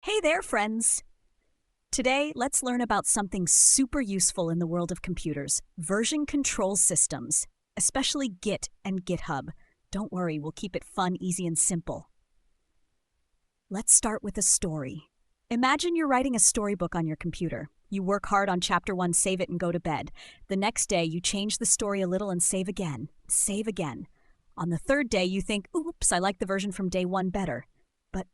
Hey there, friends! Today, let's learn about something super useful in the world of computers, version control systems, especially Git and GitHub. Don't worry, we'll keep it fun, easy, and simple. Let's start with a story. Imagine you're writing a storybook on your computer. You work hard on chapter 1, save it, and go to bed. The next day, you change the story a little and save again. Save again. On the third day, you think, oops, I like the version from day 1 better. But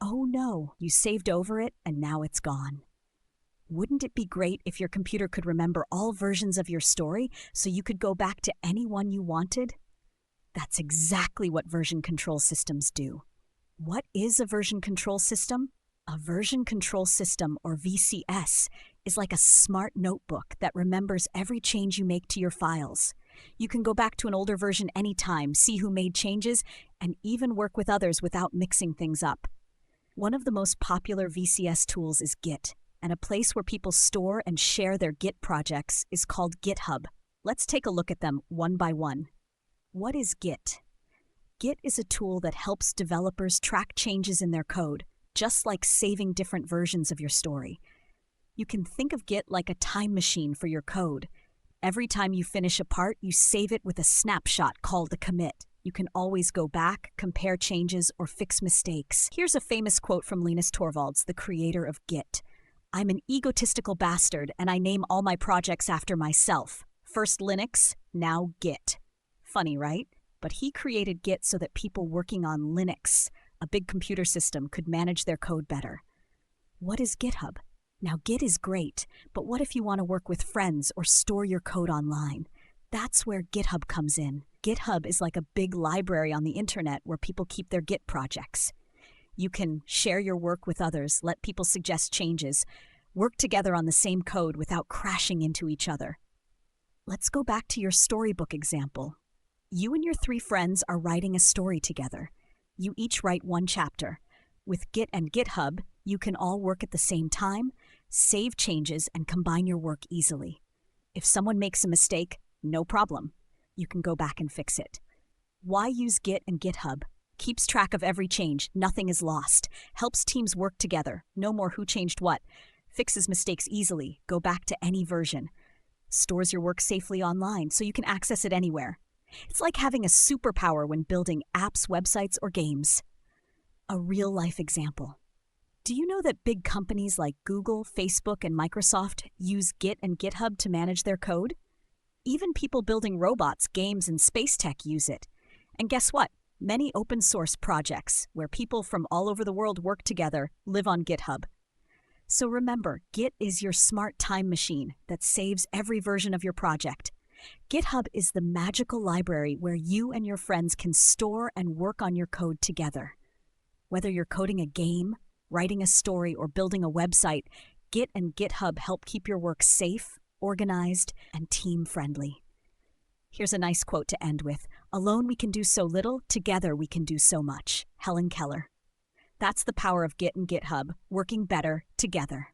oh no, you saved over it and now it's gone. Wouldn't it be great if your computer could remember all versions of your story so you could go back to any one you wanted? That's exactly what version control systems do. What is a version control system? A version control system, or VCS, is like a smart notebook that remembers every change you make to your files. You can go back to an older version anytime, see who made changes, and even work with others without mixing things up. One of the most popular VCS tools is Git, and a place where people store and share their Git projects is called GitHub. Let's take a look at them one by one. What is Git? Git is a tool that helps developers track changes in their code, just like saving different versions of your story. You can think of Git like a time machine for your code. Every time you finish a part, you save it with a snapshot called a commit. You can always go back, compare changes, or fix mistakes. Here's a famous quote from Linus Torvalds, the creator of Git. "I'm an egotistical bastard, and I name all my projects after myself. First Linux, now Git." Funny, right? But he created Git so that people working on Linux, a big computer system, could manage their code better. What is GitHub? Now, Git is great, but what if you want to work with friends or store your code online? That's where GitHub comes in. GitHub is like a big library on the internet where people keep their Git projects. You can share your work with others, let people suggest changes, work together on the same code without crashing into each other. Let's go back to your storybook example. You and your 3 friends are writing a story together. You each write 1 chapter. With Git and GitHub, you can all work at the same time, save changes, and combine your work easily. If someone makes a mistake, no problem. You can go back and fix it. Why use Git and GitHub? Keeps track of every change, nothing is lost. Helps teams work together, no more who changed what. Fixes mistakes easily, go back to any version. Stores your work safely online so you can access it anywhere. It's like having a superpower when building apps, websites, or games. A real-life example. Do you know that big companies like Google, Facebook, and Microsoft use Git and GitHub to manage their code? Even people building robots, games, and space tech use it. And guess what? Many open-source projects, where people from all over the world work together, live on GitHub. So remember, Git is your smart time machine that saves every version of your project. GitHub is the magical library where you and your friends can store and work on your code together. Whether you're coding a game, writing a story, or building a website, Git and GitHub help keep your work safe, organized, and team-friendly. Here's a nice quote to end with. "Alone we can do so little, together we can do so much." Helen Keller. That's the power of Git and GitHub, working better together.